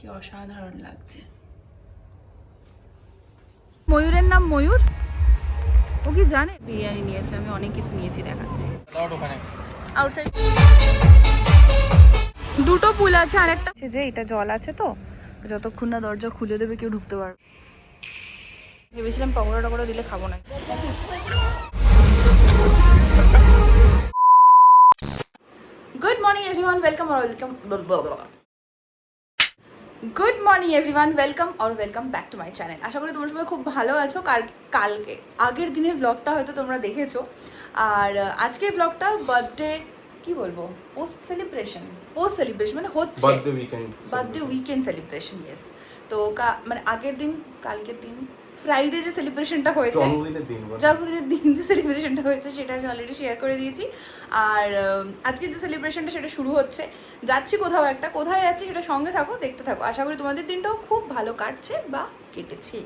কি অসাধারণ লাগছে। ময়ূরের নাম ময়ূর, ও কি জানে? বিরিয়ানি নিয়েছে, আমি অনেক কিছু নিয়েছি, দেখাচ্ছি। আউটসাইড দুটো পুল আছে, আরেকটা যে এটা জল আছে, তো যতক্ষণ না দরজা খুলে দেবে কেউ ঢুকতে পারবে। ভেবেছিলাম পকোড়া টকোড়া দিলে খাবো না। Good morning everyone, welcome good morning everyone, welcome back to my channel. আশা করি তোমরা সবাই খুব ভালো আছো। কালকে আগের দিনের ব্লগটা হয়তো তোমরা দেখেছো, আর আজকের ব্লগটা বার্থডে কি বলবো, পোস্ট সেলিব্রেশন মানে হচ্ছে বার্থডে উইকেন্ড সেলিব্রেশন। ইয়েস, তো মানে আগের দিন, কালকের দিন ফ্রাইডে যে সেলিব্রেশনটা হয়েছে, জন্মদিনের দিন যে সেলিব্রেশনটা হয়েছে সেটা আমি অলরেডি শেয়ার করে দিয়েছি। আর আজকে যে সেলিব্রেশনটা সেটা শুরু হচ্ছে, যাচ্ছি কোথাও একটা, কোথায় যাচ্ছি সেটা সঙ্গে থাকো, দেখতে থাকো। আশা করি তোমাদের দিনটাও খুব ভালো কাটছে বা কেটেছে।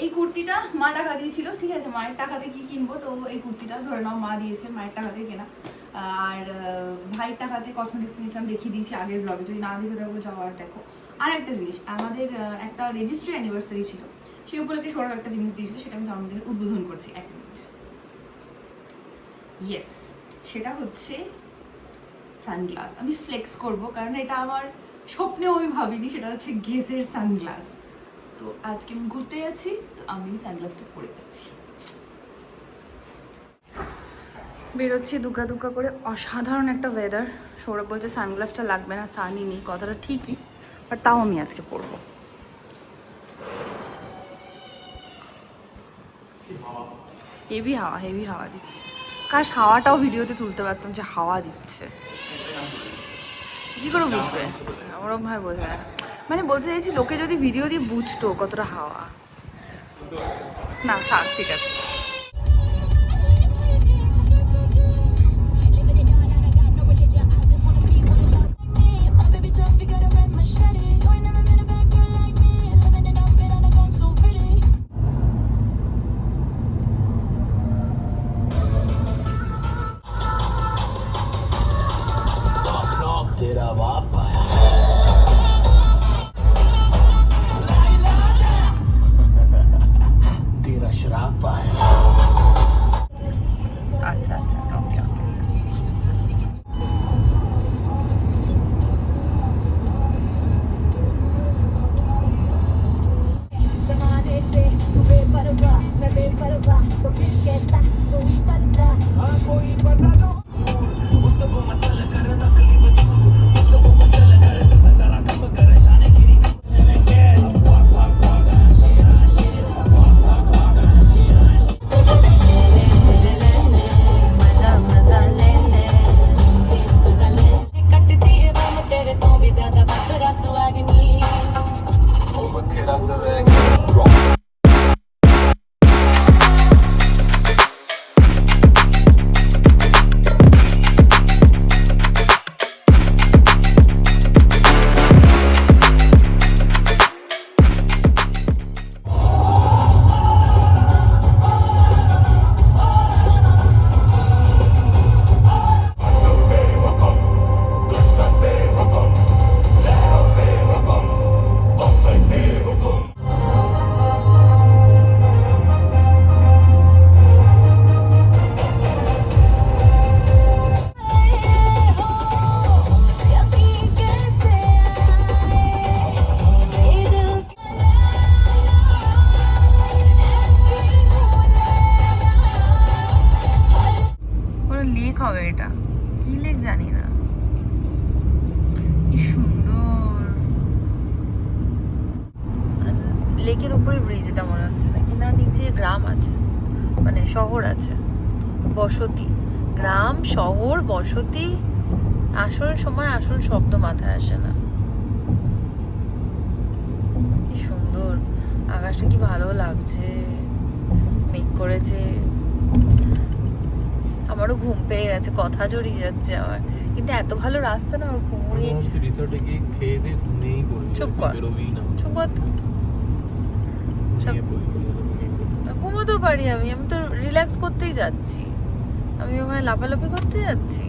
এই কুর্তিটা মা টাকা দিয়েছিল, ঠিক আছে, মায়ের টাকাতে কি কিনবো, তো এই কুর্তিটা ধরে নাও মা দিয়েছে, মায়ের টাকাতে কেনা। আর ভাইয়ের টাকাতে কসমেটিক্স কিনেছিলাম, দেখিয়ে দিয়েছি আগের ব্লগে, যদি না দেখে থাকো যাওয়ার দেখো। আর একটা জিনিস, আমাদের একটা রেজিস্ট্রি অ্যানিভার্সারি ছিল, সেই উপলক্ষে সৌরভ একটা জিনিস দিয়েছিল, সেটা আমি জন্মদিনে উদ্বোধন করছি। 1 মিনিট। ইয়েস, সেটা হচ্ছে সানগ্লাস। আমি ফ্লেক্স করব, কারণ এটা আমার স্বপ্নেও আমি ভাবিনি। সেটা হচ্ছে গেজের সানগ্লাস। তো আজকে আমি ঘুরতে যাচ্ছি, তো আমি সানগ্লাসটা পরে যাচ্ছি। বেরোচ্ছি দুগ্গা দুগ্গা করে। অসাধারণ একটা ওয়েদার। সৌরভ বলছে সানগ্লাসটা লাগবে না, সানই নেই, কথাটা ঠিকই, বাট তাও আমি আজকে পরবো। হেভি হাওয়া দিচ্ছে। কাশ হাওয়াটাও ভিডিওতে তুলতে পারতাম, যে হাওয়া দিচ্ছে। কি করে বুঝবে? ওরকম ভাবে বোঝা যায়। মানে বলতে চাইছি, লোকে যদি ভিডিও দিয়ে বুঝতো কতটা হাওয়া। না থাক, ঠিক আছে। আচ্ছা আচ্ছা, ওকে ওকে। হবে এটা, কি লেক জানি না। কি সুন্দর লেকের উপরে ব্রিজ, এটা মনে হচ্ছে নাকি না নিচে গ্রাম আছে, মানে শহর আছে, বসতি। গ্রাম, শহর, বসতি, আসল সময় আসল শব্দ মাথায় আসে না। কি সুন্দর আকাশটা, কি ভালো লাগছে, মেঘ করেছে। আমারও ঘুম পেয়ে গেছে, কথা জড়িয়ে যাচ্ছে আমার, কিন্তু এত ভালো রাস্তা না, আমার ঘুমিয়ে রিসর্টে গিয়ে খেয়ে দিয়ে ঘুমিয়েই পড়বি। চুপ কর, চুপ কর। ঘুমোতেও পারি আমি তো রিল্যাক্স করতেই যাচ্ছি। আমি ওখানে লাফালাফি করতে যাচ্ছি,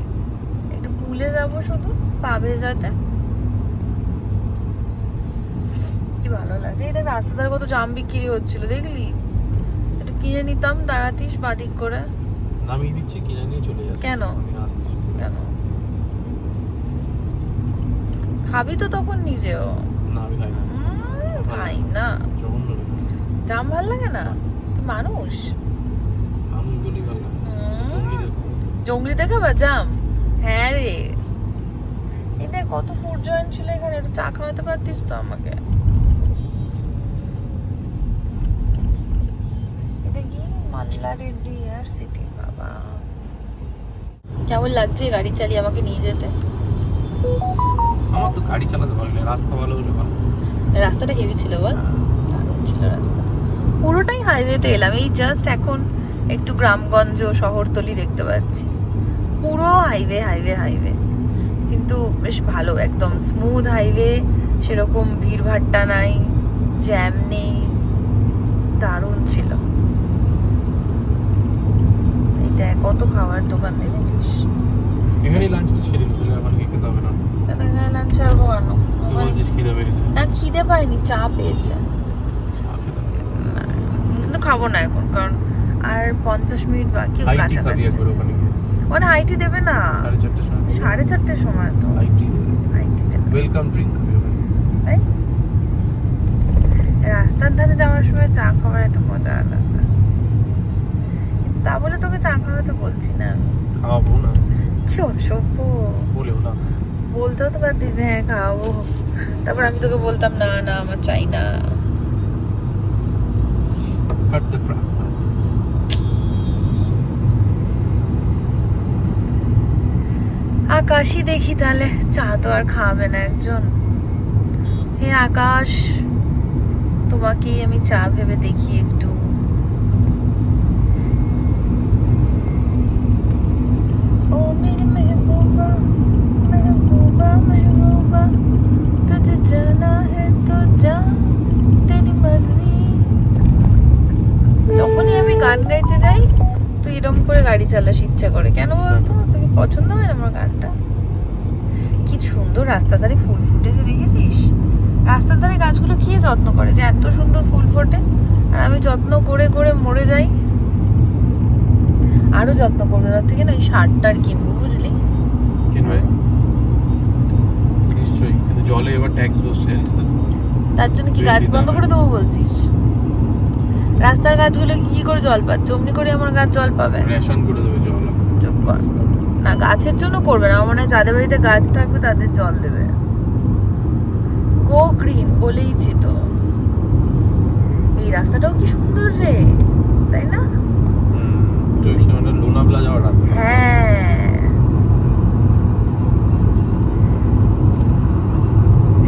একটু পুলে যাবো শুধু পা ভেজাতে। এই দেখ রাস্তা ধারে কত জাম বিক্রি হচ্ছিল, দেখলি? একটু কিনে নিতাম, দাঁড়াতিস বাদিক করে। নামিয়ে দিচ্ছি, কিনে নিয়ে চলে যাচ্ছি। কেন? আমি আসছি। কেন খাবি তো তখন নিজেও? না আমি খাই না। খাই না। জঘন্য লাগে। জাম ভাল লাগে না? তুই মানুষ? আমি বলি ভালো লাগে। জঙ্গলি দেখো। জঙ্গলি দেখাবা জাম? হ্যাঁ রে, এই দেখ কত ফুড জয়েন্ট ছিল এখানে, একটু চা খাওয়াতে পারতিস তো আমাকে। এটা কি মাল্লা রেড্ডি আর সিটি? বাবা কেমন লাগছে গাড়ি চালিয়ে আমাকে নিয়ে যেতে? আমার তো গাড়ি চালাতে ভালো লাগে, রাস্তা ভালো হলে ভালো। রাস্তাটা হেভি ছিল বল, দারুণ ছিল রাস্তা। পুরোটাই হাইওয়েতে এলাম, এই জাস্ট এখন একটু গ্রামগঞ্জ শহরতলি দেখতে পাচ্ছি। পুরো হাইওয়ে হাইওয়ে হাইওয়ে, কিন্তু বেশ ভালো, একদম স্মুথ হাইওয়ে, সেরকম ভিড়ভাট্টা নাই, জ্যাম নেই, দারুণ ছিল। এইটা কত খাবার দোকান দেখেছিস? এখানেই লাঞ্চটা সেরে নিতে হবে, এখন খেতে হবে না। এখানে লাঞ্চ ছাড়বো কেন? তুই বলছিস খিদে পেয়েছে। না খিদে পাইনি, চা পেয়েছে। চা খেতে হবে। কিন্তু খাবো না এখন, কারণ আর 50 মিনিট বাকি, হাইটি খাবি কাছাকাছি। একবার ওখানে গিয়ে। ওখানে হাইটি দেবে না, 4:30 সময়। 4:30 সময় তো হাইটি হাইটি দেবে। ওয়েলকাম ড্রিঙ্ক খাবি ওখানে। তাই রাস্তার ধারে যাওয়ার সময় চা খাওয়ার একটা মজা আলাদা। তা বলে তোকে চা খাওয়াতে বলছি না আমি। খাওয়াবো না, কি অসভ্য, বলেও না। বলতেও তো পারতিস যে হ্যাঁ খাওয়াবো, তারপর আমি তোকে বলতাম না না আমার চাই না। Cut the ক্রাপ। আকাশই দেখি তাহলে, চা তো আর খাওয়াবে না একজন। হে আকাশ, তোমাকেই আমি চা ভেবে দেখি একটু। ও মেরে মেহবুবা মেহবুবা মেহবুবা, তুঝে জানা হে তো যা, তেরি মার্জি। যখনই আমি গান গাইতে যাই তুই এরকম করে গাড়ি চালাস ইচ্ছা করে, কেন বলতো? তোকে পছন্দ হয় না আমার গানটা? কি সুন্দর রাস্তার ধারে ফুল ফুটেছে, দেখেছিস? রাস্তার ধারে গাছগুলো কি যত্ন করে যে এত সুন্দর ফুল ফোটে, আর আমি যত্ন করে করে মরে যাই। আরো যত্ন করবে, এবার থেকে না এই সারটার কিনবো, বুঝলি? কিনবে নিশ্চয়ই, কিন্তু জলে এবার ট্যাক্স বসছে জানিস তো? তার জন্য কি গাছ বন্ধ করে দেবো বলছিস? রাস্তার গাছগুলো কি করে জল পাচ্ছে? অমনি করে আমার গাছ জল পাবে? রেশন করে দেবে জল। চুপ কর। না গাছের জন্য করবে না, আমার মনে হয় যাদের বাড়িতে গাছ থাকবে তাদের জল দেবে। গো গ্রিন বলেইছি তো। এই রাস্তাটাও কি সুন্দর রে, তাই না? তো এই সময়টা লোনাভলা যাওয়ার রাস্তা। হ্যাঁ,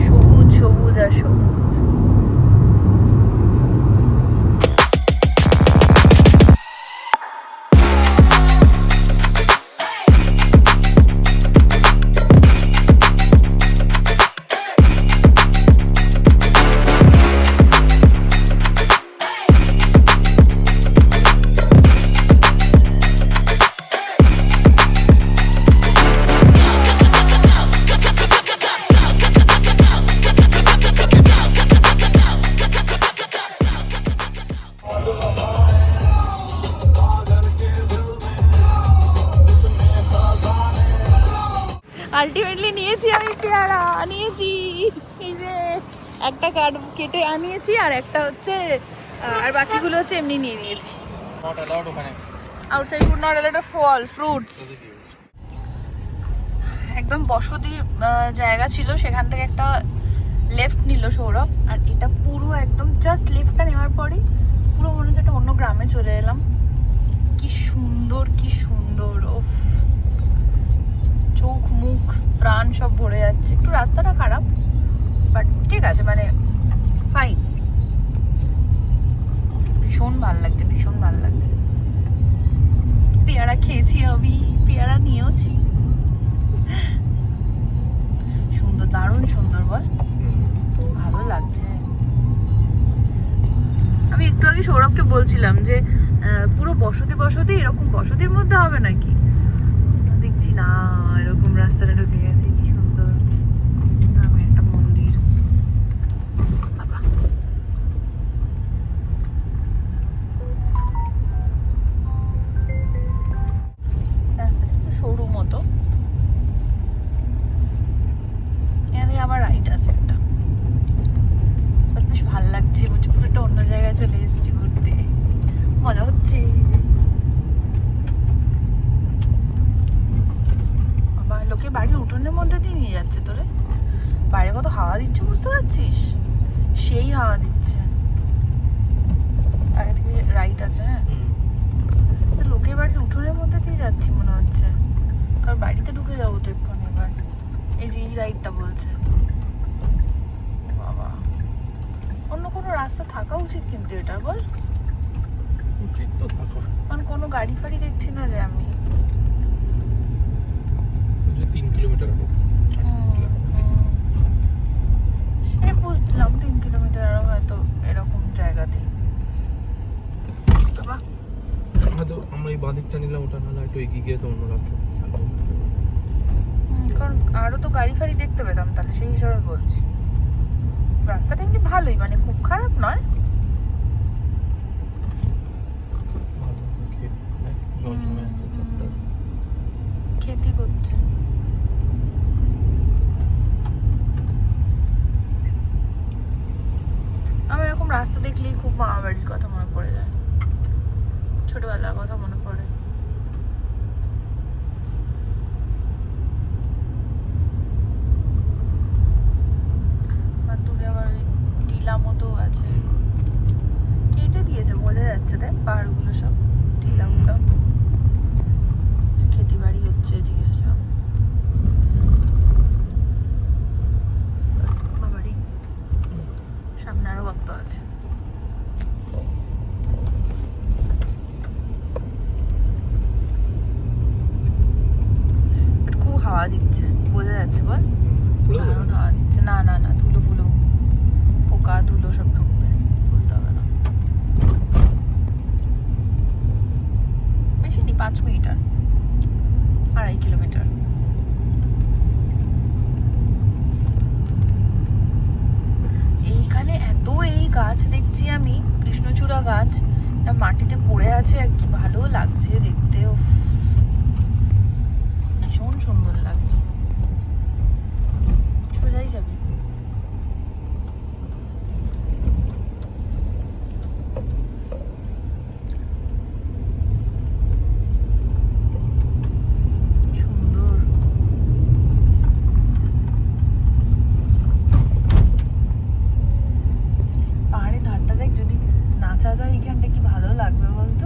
সবুজ সবুজ আর সবুজ। আলটিমেটলি নিয়েছি আমি পেয়ারা, নিয়েছি। এই যে একটা কার্ড কেটে আনিয়েছি, আর একটা হচ্ছে আর বাকিগুলো হচ্ছে এমনি নিয়ে নিয়েছি। নট অ্যালাউড ওখানে। আউটসাইড ফুড নট অ্যালাউড ফল ফ্রুটস। একদম বসতি জায়গা ছিল, সেখান থেকে একটা লেফট নিল সৌরভ, আর এটা পুরো একদম জাস্ট লেফটটা নেওয়ার পরেই পুরো মনে হচ্ছে একটা অন্য গ্রামে চলে এলাম। কি সুন্দর কি সুন্দর, ওফ, চোখ মুখ প্রাণ সব ভরে যাচ্ছে। একটু রাস্তাটা খারাপ, বাট ঠিক আছে, মানে ফাইন। ভীষণ ভালো লাগছে, ভীষণ ভালো লাগছে। পেয়ারা খেয়েছি আমি, পেয়ারা নিয়েওছি। সুন্দর, দারুণ সুন্দর বল, ভালো লাগছে। আমি একটু আগে সৌরভকে বলছিলাম যে পুরো বসতি বসতি, এরকম বসতির মধ্যে হবে নাকি? দেখছি না, এরকম রাস্তাটা ঢুকে গেছে, কি সুন্দর। আমি একটা মন্দির, বাবা আবার রাইড আছে একটা। বাট বেশ ভালো লাগছে, বলছি পুরো একটা অন্য জায়গায় চলে এসেছি ঘুরতে, মজা হচ্ছে। বাবা, লোকে বাড়ির উঠোনের মধ্যে দিয়ে নিয়ে যাচ্ছে তোরে। বাইরে কত হাওয়া দিচ্ছে বুঝতে পারছিস? সেই হাওয়া দিচ্ছে। আগে থেকে রাইড আছে। হ্যাঁ, তো লোকের বাড়ির উঠোনের মধ্যে দিয়ে যাচ্ছি মনে হচ্ছে, কারণ বাড়িতে ঢুকে যাবো তো এক্ষুনি। এবার এই যে এই রাইডটা বলছে। বাবা, অন্য কোনো রাস্তা থাকা উচিত কিন্তু এটা বল। উচিত তো থাকা, কারণ কোনো গাড়ি ফাড়ি দেখছি না যে আমি। যে 3 কিলোমিটার হবে। সে বুঝলাম 3 কিলোমিটার আরো হয়তো এরকম জায়গাতে। বাবা, হয়তো আমরা এই বাঁদিকটা নিলাম, ওটা নাহলে একটু এগিয়ে গিয়ে তো অন্য রাস্তা থাকবে। কারণ আরো তো গাড়ি ফাড়ি দেখতে পেতাম, তাহলে সেই হিসাবে বলছি। রাস্তাটা এমনি ভালোই, মানে খুব খারাপ নয়। ভালো ক্ষেত, দেখ, জল জমে আছে চট্টর। খেতি করছে। আমার এরকম রাস্তা দেখলেই খুব মামা বাড়ির কথা মনে পড়ে যায়, ছোটবেলার কথা মনে পড়ে। আর দূরে আবার ওই টিলা মতো আছে, কেটে দিয়েছে বোঝা যাচ্ছে। দেখ পাহাড়গুলো সব, টিলাগুলো, খেতে বাড়ি হচ্ছে এদিকে সব। বাবারি, সামনে আরো গর্ত আছে। But খুব হাওয়া দিচ্ছে, বোঝা যাচ্ছে বল। খুলে দেবো? দারুণ হাওয়া দিচ্ছে। না না না, ধুলো ফুলো, পোকা ধুলো সব ঢুকবে, বলতে হবে না। বেশি নি, 5 মিনিট আর 2.5 কিলোমিটার। এইখানে এত এই গাছ দেখছি আমি, কৃষ্ণচূড়া গাছ, মাটিতে পড়ে আছে আর কি ভালো লাগছে দেখতে। উফ, ভীষণ সুন্দর লাগছে। সোজাই যাবি? কি সুন্দর। পাহাড়ের ধারটা দেখ, যদি নাচা যায় এখানটা কি ভালো লাগবে বলতো।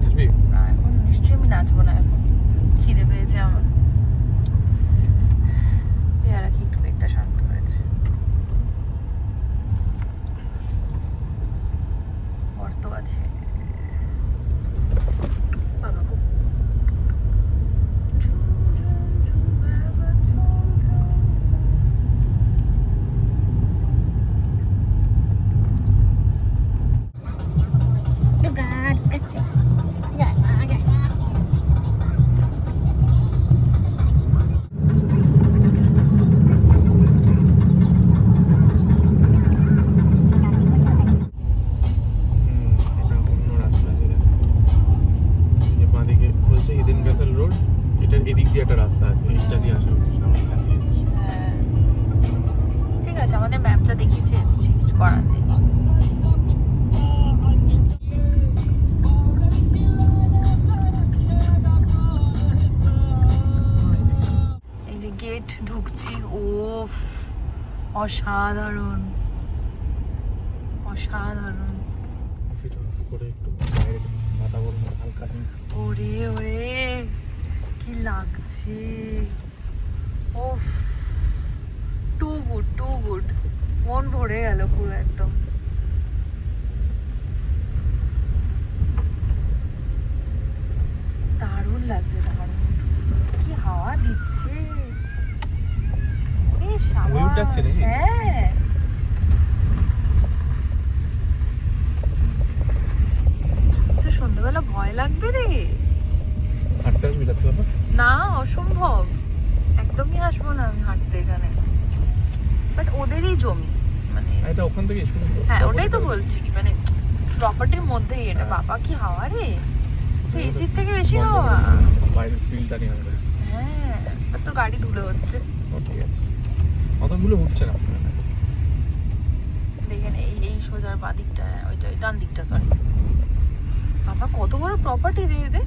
বুঝবি? না, এখন নিশ্চয়ই আমি নাচবো না, এখন খিদে পেয়েছে আমার। পেয়ারা কি একটু পেটটা শান্ত হয়েছে। গর্ত আছে বাবা গো। এটা অন্য রাস্তা আছে, দেখ। এই যে বাঁদিকে বলছে ইডেন ক্যাসেল রোড, এটার এদিক দিয়ে একটা রাস্তা আছে, এইটা দিয়ে আসা হচ্ছে, সামনে দিয়ে এসছি। হ্যাঁ, ঠিক আছে, আমাদের ম্যাপটা দেখিয়েছে, এসছি, কিছু করার নেই। এই যে গেট ঢুকছি, ওফ, অসাধারণ অসাধারণ। সেটা অফ করে একটু বাইরে বাতাবরণ হালকা নেই। ওরে ওরে, কি লাগছে। ওফ, টু গুড টু গুড, মন ভরে গেল পুরো একদম। দারুণ লাগছে, দারুণ। কি হাওয়া দিচ্ছে, বেশ ময়ূর ডাকছে নাকি? হ্যাঁ, তো সন্ধ্যাবেলা ভয় লাগবে রে। হাঁটতে আসবি রাত্রে বাবা? না, অসম্ভব, একদমই আসবো না আমি হাঁটতে এখানে। বাট ওদেরই জমি, মানে এটা ওখান থেকে শুনে। হ্যাঁ ওটাই তো বলছি, মানে প্রপার্টির মধ্যেই এটা। বাবা কি হাওয়া রে, তো এসির থেকে বেশি হাওয়া। বাইরের ফিল্ডটা নিয়ে হবে। হ্যাঁ, আর তোর গাড়ি ধুলো হচ্ছে। ঠিক আছে। অতগুলো উঠছে না। দেখেন এই সোজার বাঁ দিকটা, ওইটা ডান দিকটা, সরি। বাবা কত বড় প্রপার্টি রে এদের,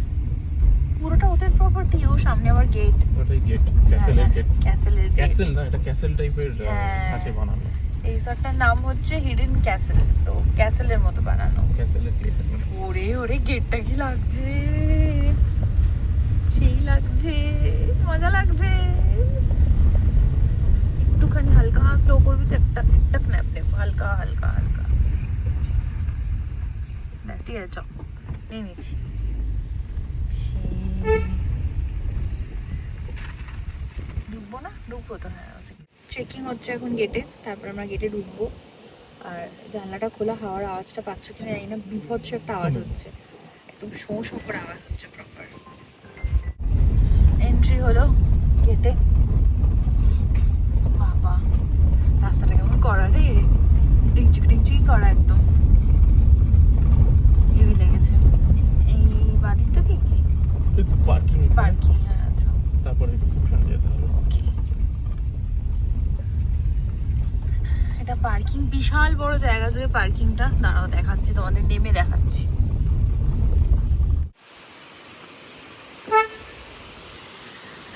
পুরোটা ওদের প্রপার্টি। ও সামনে আবার গেট, ওটাই গেট, ক্যাসেলের গেট। ক্যাসেলের গেট। ক্যাসেল না, এটা ক্যাসেল টাইপের আছে বানানো। এই সরটার নাম হচ্ছে হিডেন ক্যাসেল, তো ক্যাসেলের মতো বানানো। ক্যাসেলের গেট। ওরে ওরে, গেটটা কি লাগছে, সেই লাগছে, মজা লাগছে। একটুখানি হালকা স্লো করবি তো, একটা স্ন্যাপ নেব, হালকা হালকা হালকা। ব্যাস, ঠিক আছে, চল নিয়ে নিয়েছি। ঢুকবো না, ঢুকবো তো, হ্যাঁ। চেকিং হচ্ছে এখন গেটে, তারপর আমরা গেটে ঢুকবো। আর জানলাটা খোলা, হাওয়ার আওয়াজটা পাচ্ছ কিনা জানি না, বিভৎস একটা আওয়াজ হচ্ছে, একদম শোঁ শোঁ করে আওয়াজ হচ্ছে প্রপার। এন্ট্রি হলো গেটে। বাবা, রাস্তাটা কেমন করা রে, ডিংচিক ডিংচিক করা, একদম হেভি লেগেছে। এই বাদিকটা দিয়ে কি পার্কিং, পার্কিং? হ্যাঁ, আচ্ছা, তারপরে রিসেপশনে যেতে হবে। ওকে। এটা পার্কিং, বিশাল বড় জায়গা জুড়ে পার্কিংটা। দাঁড়াও দেখাচ্ছি তোমাদের, নেমে দেখাচ্ছি।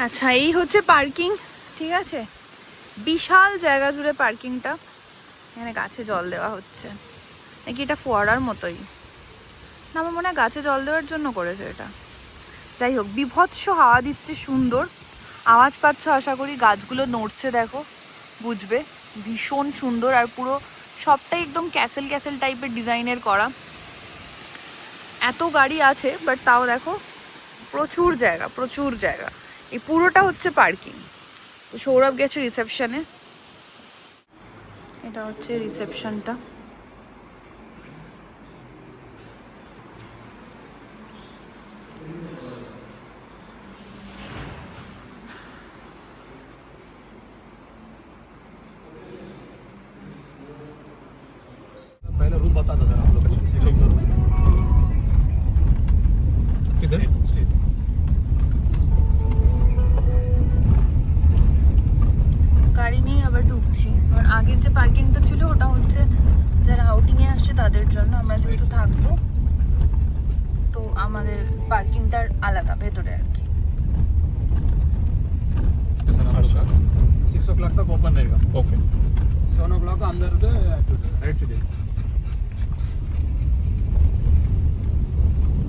আচ্ছা, এই হচ্ছে পার্কিং, ঠিক আছে। বিশাল জায়গা জুড়ে পার্কিংটা। এখানে গাছে জল দেওয়া হচ্ছে নাকি, এটা ফোয়ারার মতোই না, আমার মনে হয় গাছে জল দেওয়ার জন্য করেছে এটা। যাই হোক, বিভৎস হাওয়া দিচ্ছে, সুন্দর আওয়াজ পাচ্ছ আশা করি। গাছগুলো নড়ছে, দেখো, বুঝবে। ভীষণ সুন্দর, আর পুরো সবটাই একদম ক্যাসেল ক্যাসেল টাইপের ডিজাইনের করা। এত গাড়ি আছে, বাট তাও দেখো প্রচুর জায়গা, প্রচুর জায়গা। এই পুরোটা হচ্ছে পার্কিং। সৌরভ গেছে রিসেপশনে, এটা হচ্ছে রিসেপশনটা। पहले रूम बता दो आप लोग किधर? গাড়ি নিয়ে আবার ঢুকছি, কারণ আগের যে পার্কিংটা ছিল ওটা হচ্ছে যারা আউটিংয়ে আসছে তাদের জন্য। আমরা যেহেতু থাকবো, তো আমাদের পার্কিংটা আলাদা ভেতরে আর কি। 6 o'clock तक ओपन रहेगा। ओके। 7 o'clock अंदर दे राइट से दे।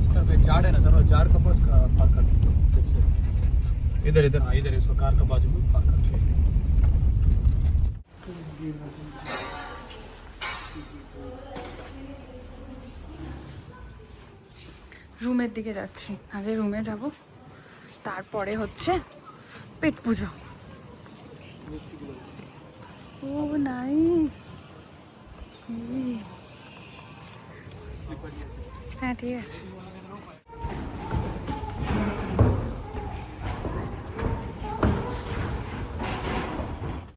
इस तरफ एक झाड़ है ना सर, वो झाड़ के पास पार्क कर दीजिए। इधर इधर। हाँ, इधर इसको कार के बाजू में पार्क कर दीजिए। রুমের দিকে যাচ্ছি, আগে রুমে যাব, তারপরে হচ্ছে পেট পুজো। Oh nice. হ্যাঁ, ঠিক আছে।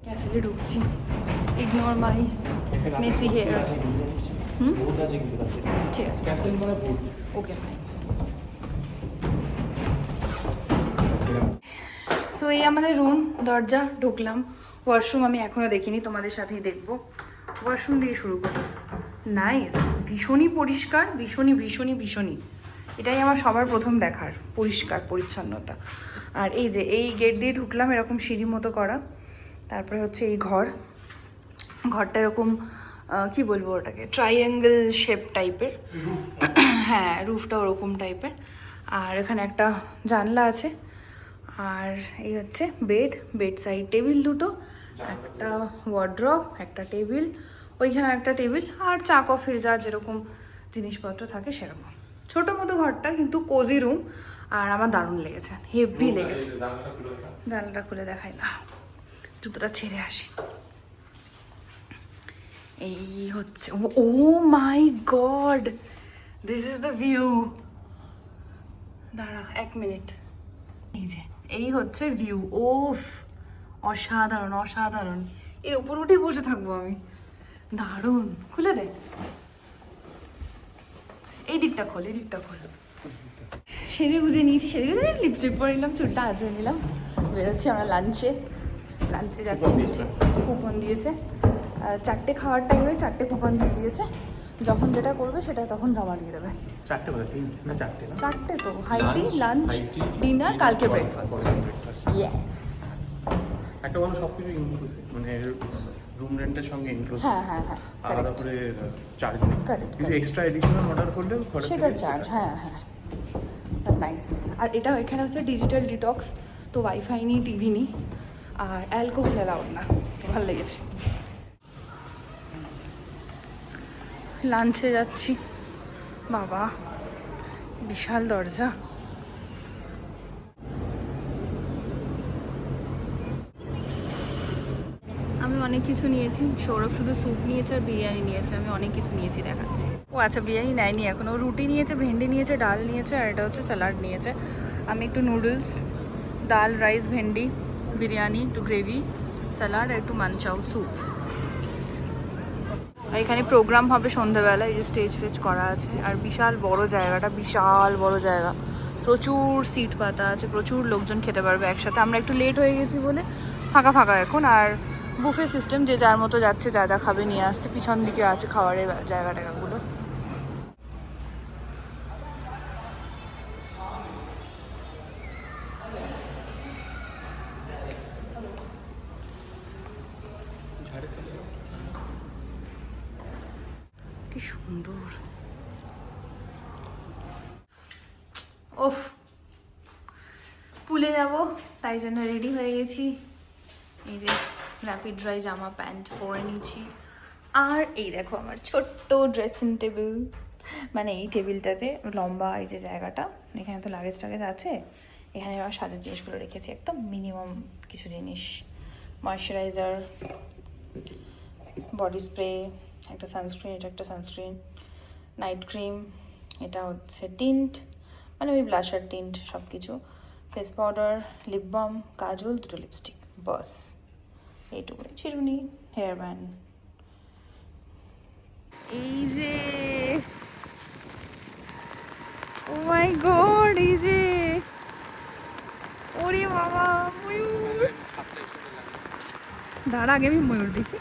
ক্যাসেলে ঢুকছি। Ignore my messy hair. ঠিক আছে, ওকে, ফাইন। সো এই আমাদের রুম, দরজা, ঢুকলাম। ওয়াশরুম আমি এখনও দেখিনি, তোমাদের সাথেই দেখবো। ওয়াশরুম দিয়ে শুরু করি। নাইস, ভীষণই পরিষ্কার, ভীষণই ভীষণই ভীষণই। এটাই আমার সবার প্রথম দেখার, পরিষ্কার পরিচ্ছন্নতা। আর এই যে এই গেট দিয়ে ঢুকলাম, এরকম সিঁড়ি মতো করা। তারপরে হচ্ছে এই ঘরটা এরকম কি বলবো ওটাকে, ট্রাইঅ্যাঙ্গেল শেপ টাইপের। হ্যাঁ, রুফটা ওরকম টাইপের। আর এখানে একটা জানলা আছে। আর এই হচ্ছে বেড সাইড টেবিল দুটো, একটা ওয়ার্ড্রপ, একটা টেবিল, ওইখানে একটা টেবিল, আর চা কফির যা যেরকম জিনিসপত্র থাকে সেরকম। ছোটো মতো ঘরটা, কিন্তু কোজি রুম। আর আমার দারুণ লেগেছে, হেভি লেগেছে। জানলাটা খুলে দেখাই না, জুতোটা ছেড়ে আসি। এই হচ্ছে, oh my god, this is the view. দাঁড়া 1 মিনিট। এই যে এই হচ্ছে ভিউ। ওফ, অসাধারণ অসাধারণ। এর উপর উঠেই বসে থাকবো আমি, দারুণ। খুলে দে, এই দিকটা খোল, এই দিকটা খোল। সেজে গুজে নিয়েছি, সেজে গুজে লিপস্টিক পরে নিলাম, চুলটা আঁচড়ে নিলাম, বেরোচ্ছি আমরা লাঞ্চে। লাঞ্চে যাচ্ছি। কুপন দিয়েছে, 4টে খাওয়ার টাইমে 4টে কুপন দিয়ে দিয়েছে। যখন যেটা করবে সেটা তখন জমা দিয়ে দেবে। 4টে বলে 3 না 4টে না? 4টে তো, হাইটি, লাঞ্চ, ডিনার, কালকে ব্রেকফাস্ট। ইয়েস। একটা বলো সব কিছু ইনক্লুসিভ, মানে রুম রেন্টের সঙ্গে ইনক্লুসিভ। হ্যাঁ, আলাদা করে চার্জ নেই। Correct, কিছু এক্সট্রা এডিশনাল অর্ডার করলে সেটা চার্জ। হ্যাঁ, নাইস। আর এটা এখানে হচ্ছে ডিজিটাল ডিটক্স, তো ওয়াইফাই নেই, টিভি নেই, আর অ্যালকোহল অ্যালাউড না, তো ভালো লেগেছে। লাঞ্চে যাচ্ছি। বাবা, বিশাল দরজা। আমি অনেক কিছু নিয়েছি, সৌরভ শুধু স্যুপ নিয়েছে আর বিরিয়ানি নিয়েছে, আমি অনেক কিছু নিয়েছি, দেখাচ্ছি। ও আচ্ছা, বিরিয়ানি নেয়নি এখনও, রুটি নিয়েছে, ভেন্ডি নিয়েছে, ডাল নিয়েছে, আর এটা হচ্ছে স্যালাড নিয়েছে। আমি একটু নুডলস, ডাল, রাইস, ভেন্ডি, বিরিয়ানি, একটু গ্রেভি, স্যালাড আর একটু মানচাও স্যুপ। আর এখানে প্রোগ্রাম হবে সন্ধ্যাবেলা, এই যে স্টেজ ফেজ করা আছে। আর বিশাল বড় জায়গাটা, বিশাল বড় জায়গা, প্রচুর সিট পাতা আছে, প্রচুর লোকজন খেতে পারবে একসাথে। আমরা একটু লেট হয়ে গেছি বলে ফাঁকা ফাঁকা এখন। আর বুফে সিস্টেম, যে যার মতো যাচ্ছে, যা যা খাবে নিয়ে আসছে। পিছন দিকে আছে খাবারের জায়গা টায়গাগুলো। কি সুন্দর। ওফ, পুলে যাব, তাই জন্য রেডি হয়ে গেছি। এই যে র্যাপিড ড্রাই জামা প্যান্ট পরে নিয়েছি। আর এই দেখো আমার ছোট্ট ড্রেসিং টেবিল, মানে এই টেবিলটাতে লম্বা এই যে জায়গাটা, এখানে তো লাগেজ টাগেজ আছে। এখানে আমার সাজের জিনিসগুলো রেখেছি, একদম মিনিমাম কিছু জিনিস। ময়শ্চারাইজার, বডি স্প্রে, একটা সানস্ক্রিন, এটা একটা সানস্ক্রিন, নাইট ক্রিম, এটা হচ্ছে টিন্ট, মানে ওই ব্লাশার টিন্ট, সব কিছু, ফেস পাউডার, লিপ বাম, কাজল, দুটো লিপস্টিক, বাস এইটুকু। চিরুনি, হেয়ার ব্যান্ড। এই যে ও মাই গড, এই যে ওরে বাবা, ময়ূর। দাঁড়া, আগে আমি ময়ূর দেখি।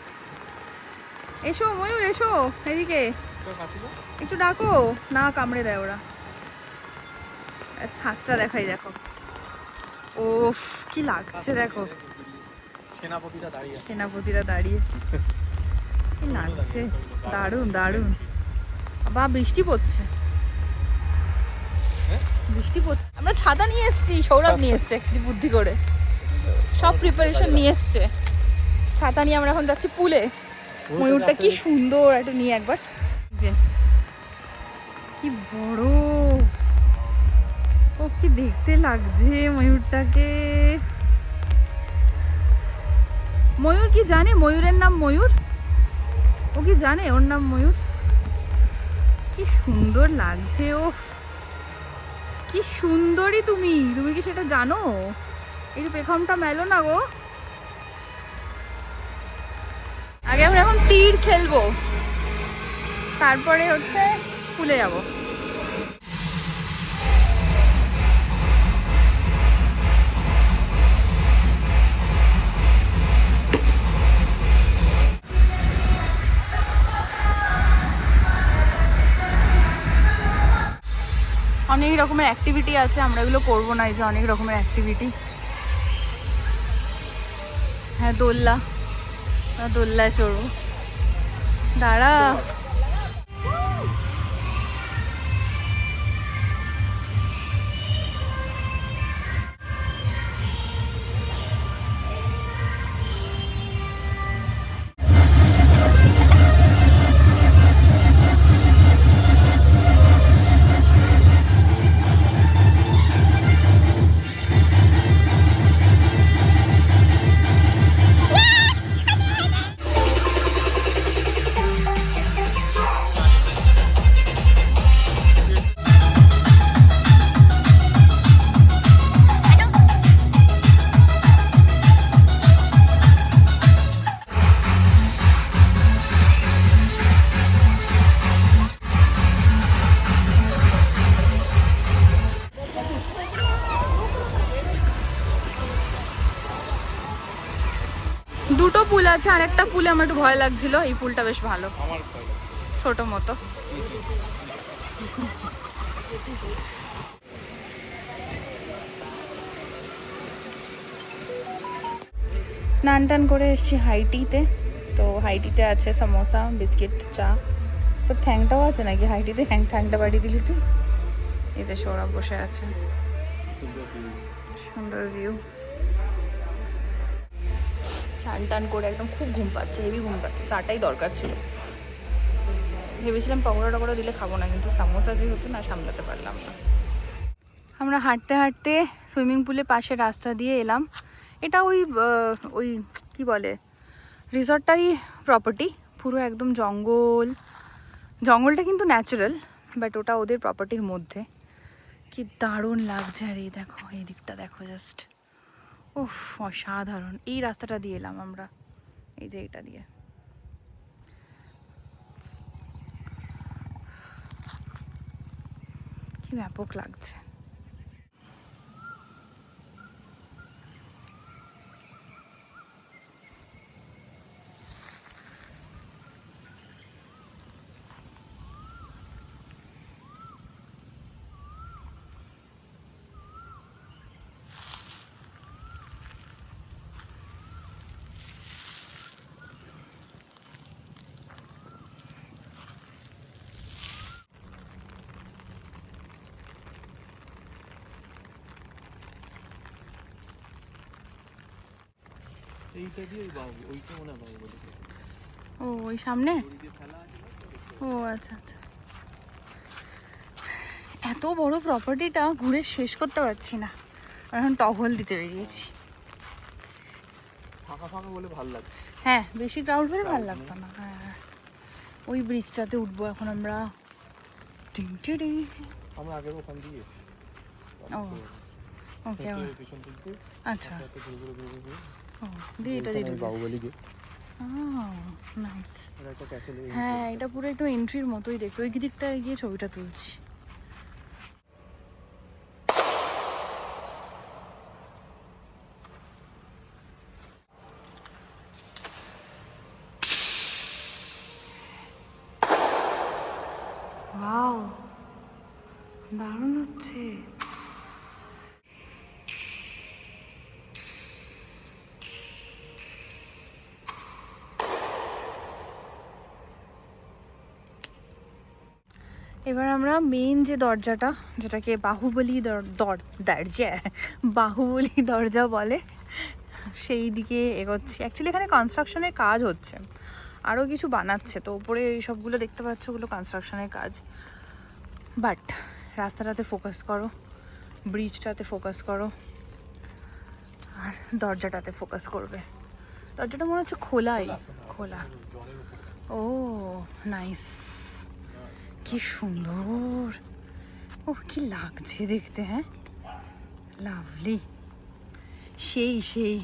এসো ময়ূর, এসো এদিকে, একটু ডাকো না, কামড়ে দেয় ওরা। ছাদটা দেখাই, দেখো। ওফ, কি লাগছে দেখো, সেনাপতিরা দাঁড়িয়ে, কি লাগছে, দারুণ দারুণ। বা বৃষ্টি পড়ছে, আমরা ছাতা নিয়ে এসেছি, সৌরভ নিয়ে এসছে একচুয়ালি বুদ্ধি করে, সব প্রিপারেশন নিয়ে এসছে। ছাতা নিয়ে আমরা এখন যাচ্ছি পুলে। ময়ূরটা কি সুন্দর, একটা নিয়ে একবার, যে কি বড়, ও কি দেখতে লাগছে ময়ূরটাকে। ময়ূর কি জানে ময়ূরের নাম ময়ূর? ও কি জানে ওর নাম ময়ূর? কি সুন্দর লাগছে, ও কি সুন্দরী তুমি, তুমি কি সেটা জানো? একটু পেখমটা মেলো না গো। আগে আমরা এখন তীর খেলবো, তারপরে হচ্ছে পুলে যাব। অনেক রকমের অ্যাক্টিভিটি আছে, আমরা এগুলো করবো না। এই যে অনেক রকমের অ্যাক্টিভিটি, হ্যাঁ দোল্লা, দোল্লায় চড়বো। দাঁড়া, আছে আরেকটা পুলে আমার একটু ভয় লাগছিল, এই পুলটা বেশ ভালো, আমার ভয় লাগে। ছোট মতো। স্নান টান করে এসেছি হাইটিতে। তো হাইটিতে আছে সমোসা, বিস্কিট, চা। তো ঠ্যাংটাও আছে নাকি হাইটিতে? ঠ্যাংটা বাড়ি দিলি তুই। এই যে সৌরভ বসে আছে, সুন্দর ভিউ। চান টান করে একদম খুব ঘুম পাচ্ছে, হেভি ঘুম পাচ্ছে। চাটাই দরকার ছিল। ভেবেছিলাম পকোড়া টকোড়া দিলে খাবো না, কিন্তু সামোসা যেহেতু না সামলাতে পারলাম না। আমরা হাঁটতে হাঁটতে সুইমিং পুলের পাশে রাস্তা দিয়ে এলাম। এটা ওই কি বলে, রিসর্টটারই প্রপার্টি। পুরো একদম জঙ্গল, জঙ্গলটা কিন্তু ন্যাচারাল, বাট ওটা ওদের প্রপার্টির মধ্যে। কি দারুণ লাগছে। আর এই দেখো, এই দিকটা দেখো জাস্ট, উফ অসাধারণ। এই রাস্তাটা দিয়ে এলাম আমরা, এই যে এটা দিয়ে। কি ব্যাপক লাগছে। এইটা দিয়ে বাবু, ওইটা মনে হয় বাবু বলে। ও ওই সামনে, ও আচ্ছা আচ্ছা। এত বড় প্রপার্টিটা ঘুরে শেষ করতে পারছি না, এখন টহল দিতে বেরিয়েছি। ফাঁকা ফাঁকা বলে ভালো লাগে। হ্যাঁ, বেশি ক্রাউড হলে ভালো লাগতো না। হ্যাঁ, ওই ব্রিজটাতে উঠবো এখন আমরা। টিংটিডি। আমরা আগের ওখান দিয়ে ও ওকে, পিছন থেকে আচ্ছা। ঘুরে ঘুরে ঘুরে ঘুরে ও দিয়ে এটা দিয়ে বাহুবলী গেট। নাইস। এটা একটা ক্যাসেল। হ্যাঁ, এটা পুরো একদম এন্ট্রির মতোই দেখতে। ওই দিকটা গিয়ে ছবিটা তুলছি। ওয়াও, দারুণ হচ্ছে। এবার আমরা মেইন যে দরজাটা, যেটাকে বাহুবলী বাহুবলী দরজা বলে, সেই দিকে এগোচ্ছি। অ্যাকচুয়ালি এখানে কনস্ট্রাকশনের কাজ হচ্ছে, আরও কিছু বানাচ্ছে। তো উপরে এই সবগুলো দেখতে পাচ্ছ, ওগুলো কনস্ট্রাকশনের কাজ। বাট রাস্তাটাতে ফোকাস করো, ব্রিজটাতে ফোকাস করো, আর দরজাটাতে ফোকাস করবে। দরজাটা মনে হচ্ছে খোলাই, খোলা। ও নাইস, কি সুন্দর। ও কি লাগছে দেখতে। হ্যাঁ, লাভলি। সেই সেই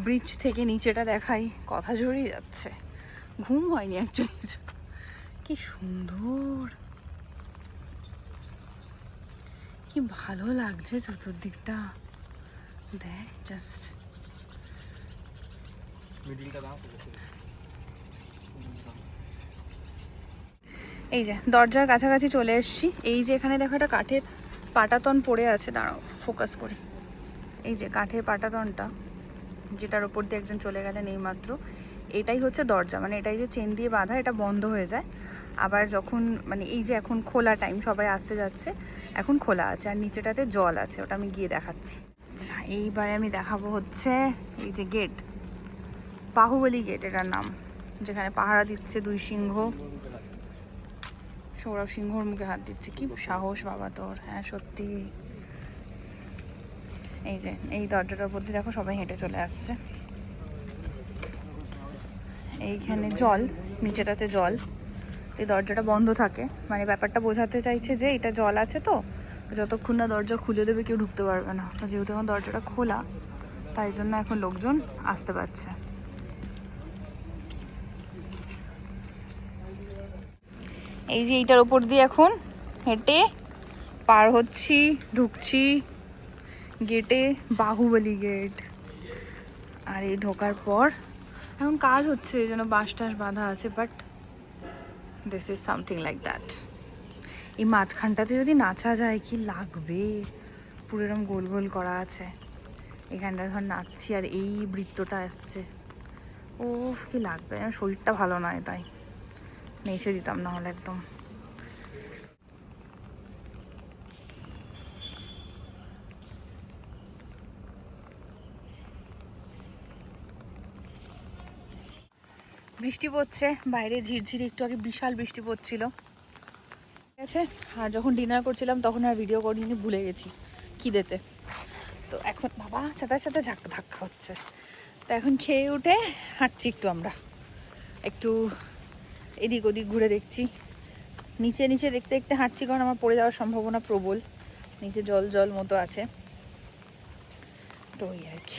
ব্রিজ থেকে নিচেটা দেখাই, কথা জড়িয়ে যাচ্ছে। ঘুম হয়নি অ্যাকচুয়ালি। কি সুন্দর, কি ভালো লাগছে চতুর্দিকটা। দেখ জাস্ট। মিডিলটা দাও। এই যে দরজার কাছাকাছি চলে এসেছি। এই যে এখানে দেখো একটা কাঠের পাটাতন পড়ে আছে, দাঁড়াও ফোকাস করি। এই যে কাঠের পাটাতনটা, যেটার ওপর দিয়ে একজন চলে গেলেন এইমাত্র, এটাই হচ্ছে দরজা। মানে এটাই যে চেন দিয়ে বাঁধা, এটা বন্ধ হয়ে যায় আবার যখন, মানে এই যে এখন খোলা টাইম, সবাই আসতে যাচ্ছে, এখন খোলা আছে। আর নিচেটাতে জল আছে, ওটা আমি গিয়ে দেখাচ্ছি। আচ্ছা, এইবারে আমি দেখাবো হচ্ছে এই যে গেট, বাহুবলী গেট এটার নাম, যেখানে পাহারা দিচ্ছে দুই সিংহ। সৌরভ সিংহর মুখে হাত দিচ্ছে। কি সাহস বাবা তোর। হ্যাঁ সত্যি। এই যে এই দরজাটার উপর দিয়ে দেখো সবাই হেঁটে চলে আসছে। এইখানে জল, নিচেটাতে জল। এই দরজাটা বন্ধ থাকে, মানে ব্যাপারটা বোঝাতে চাইছে যে এটা জল আছে, তো যতক্ষণ না দরজা খুলে দেবে কেউ ঢুকতে পারবে না। যেহেতু এখন দরজাটা খোলা, তাই জন্য এখন লোকজন আসতে পারছে। এই যে এইটার উপর দিয়ে এখন হেঁটে পার হচ্ছি, ঢুকছি। গেটে বাহুবলী গেট। আর এই ঢোকার পর এখন কাজ হচ্ছে, এই জন্য বাঁশ টাস বাঁধা আছে, but this is something like that. এই মাঝখানটাতে যদি নাচা যায় কি লাগবে, পুরো এরকম গোল গোল করা আছে, এখানটা ধর নাচছি আর এই বৃত্তটা আসছে, ও কি লাগবে। আমার শরীরটা ভালো নয় তাই নেচে দিতাম না হলে একদম। বৃষ্টি পড়ছে বাইরে, ঝিরঝিরি একটু আগে বিশাল বৃষ্টি পড়ছিল, ঠিক আছে। আর যখন ডিনার করছিলাম তখন আর ভিডিও করিনি, ভুলে গেছি খিদেতে। তো এখন বাবা সাথে সাথে ধাক্কা হচ্ছে। তো এখন খেয়ে উঠে হাঁটছি একটু, আমরা একটু এদিক ওদিক ঘুরে দেখছি, নিচে নিচে দেখতে দেখতে হাঁটছি, কারণ আমার পড়ে যাওয়ার সম্ভাবনা প্রবল, নিচে জল জল মতো আছে। তো ওই আর কি।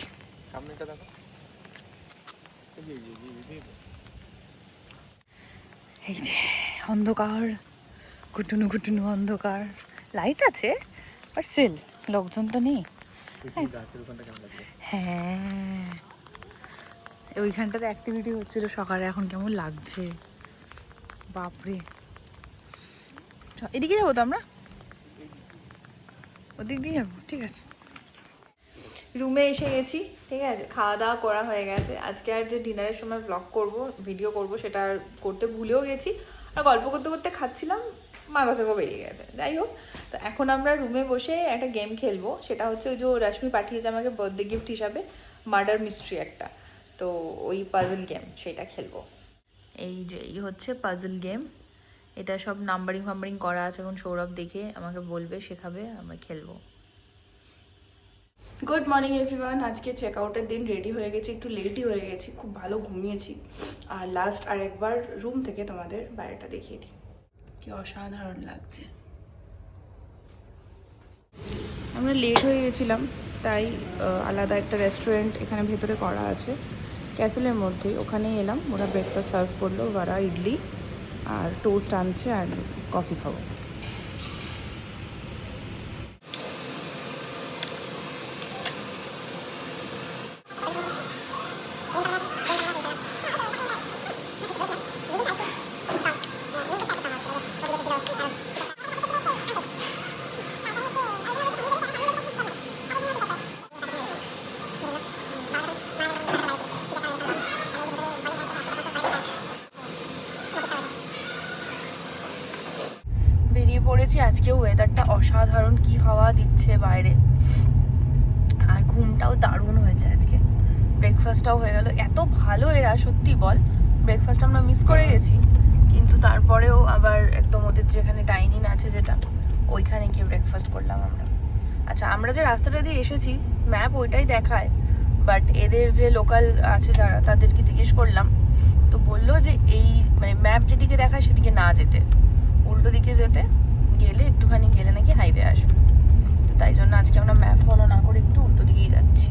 এই যে অন্ধকার, ঘুটুনু ঘুটুনু অন্ধকার, লাইট আছে আর সেল, লোকজন তো নেই। হ্যাঁ ওইখানটাতে অ্যাক্টিভিটি হচ্ছিল সকালে, এখন কেমন লাগছে বাপরে। এদিকে যাবো তো আমরা, ওদিক দিয়ে যাবো, ঠিক আছে। রুমে এসে গেছি, ঠিক আছে, খাওয়া দাওয়া করা হয়ে গেছে। আজকে আর যে ডিনারের সময় ব্লগ করব, ভিডিও করব, সেটা আর করতে ভুলেও গেছি। আর গল্প করতে করতে খাচ্ছিলাম, মাথা থেকেও বেরিয়ে গেছে। যাই হোক, তো এখন আমরা রুমে বসে একটা গেম খেলবো, সেটা হচ্ছে ওই যে রশ্মি পাঠিয়েছে আমাকে বার্থডে গিফট হিসাবে, মার্ডার মিস্ট্রি একটা, তো ওই পাজল গেম সেটা খেলবো। এই যে এই হচ্ছে পাজল গেম, এটা সব নাম্বারিং ফাম্বারিং করা আছে, এখন সৌরভ দেখে আমাকে বলবে, শেখাবে, আমরা খেলবো। Good morning everyone. আজকে চেক আউটের দিন, রেডি হয়ে গেছি, একটু লেটই হয়ে গেছি, খুব ভালো ঘুমিয়েছি। আর লাস্ট আর একবার রুম থেকে তোমাদের বাইরেটা দেখিয়ে দিই, কি অসাধারণ লাগছে। আমরা লেট হয়ে গেছিলাম, তাই আলাদা একটা রেস্টুরেন্ট এখানে ভেতরে করা আছে ক্যাসেলের মধ্যেই, ওখানেই এলাম। ওরা ব্রেকফাস্ট সার্ভ করলো, ওরা ইডলি আর টোস্ট আনছে আর কফি খাবো। বেরিয়ে পড়েছি। আজকেও ওয়েদারটা অসাধারণ, কি হাওয়া দিচ্ছে বাইরে, আর ঘুমটাও দারুণ হয়েছে আজকে। ব্রেকফাস্টটাও হয়ে গেল, এত ভালো এরা, সত্যি বল। ব্রেকফাস্ট আমরা মিস করে গেছি, কিন্তু তারপরেও আবার একদম ওদের যেখানে ডাইনিং আছে যেটা, ওইখানে গিয়ে ব্রেকফাস্ট করলাম আমরা। আচ্ছা, আমরা যে রাস্তাটা দিয়ে এসেছি ম্যাপ ওইটাই দেখায়, বাট এদের যে লোকাল আছে যারা, তাদেরকে জিজ্ঞেস করলাম, তো বললো যে এই মানে ম্যাপ যেদিকে দেখায় সেদিকে না যেতে, উল্টো দিকে যেতে, গেলে একটুখানি গেলে নাকি হাইওয়ে আসবে। তো তাই জন্য আজকে আমরা ম্যাপ ফলো না করে একটু উল্টো দিকেই যাচ্ছি।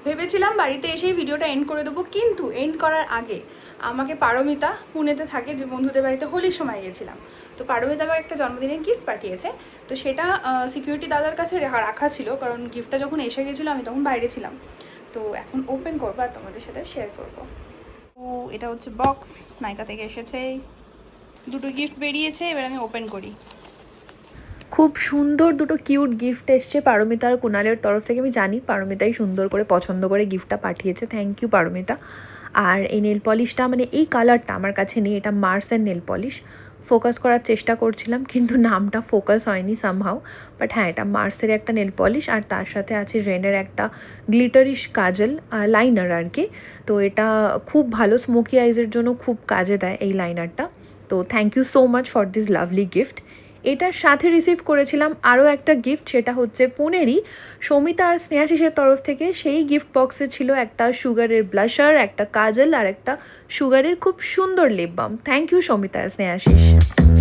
ভেবেছিলাম বাড়িতে এসেই ভিডিওটা এন্ড করে দেবো, কিন্তু এন্ড করার আগে আমাকে পারমিতা, পুনেতে থাকে, যে বন্ধুদের বাড়িতে হোলির সময় গেছিলাম, তো পারমিতা আমার একটা জন্মদিনের গিফট পাঠিয়েছে। তো সেটা সিকিউরিটি দাদার কাছে রাখা ছিল, কারণ গিফটটা যখন এসে গেছিলো আমি তখন বাইরে ছিলাম। তো এখন ওপেন করবো আর তোমাদের সাথে শেয়ার করবো। তো এটা হচ্ছে বক্স, নাইকা থেকে এসেছে, দুটো গিফট বেরিয়েছে, এবার আমি ওপেন করি। খুব সুন্দর দুটো কিউট গিফট এসছে পারমিতা আর কুণালের তরফ থেকে। আমি জানি পারমিতাই সুন্দর করে পছন্দ করে গিফটটা পাঠিয়েছে, থ্যাংক ইউ পারমিতা। আর এই নেল পলিশটা, মানে এই কালারটা আমার কাছে নেই, এটা মার্সের নেল পলিশ। ফোকাস করার চেষ্টা করছিলাম কিন্তু নামটা ফোকাস হয়নি সামহাও, বাট হ্যাঁ এটা মার্সের একটা নেল পলিশ, আর তার সাথে আছে রেনের একটা গ্লিটারিশ কাজল লাইনার আর কি। তো এটা খুব ভালো, স্মোকি আইজের জন্য খুব কাজে দেয় এই লাইনারটা। তো thank you so much for this lovely gift. এটার সাথে রিসিভ করেছিলাম আরও একটা গিফট, সেটা হচ্ছে পুনেরই সৌমিতা আর স্নেহাশিসের তরফ থেকে। সেই গিফট বক্সে ছিল একটা সুগারের ব্লাশার, একটা কাজল আর একটা সুগারের খুব সুন্দর lip balm. Thank you Soumita আর স্নেহাশিস।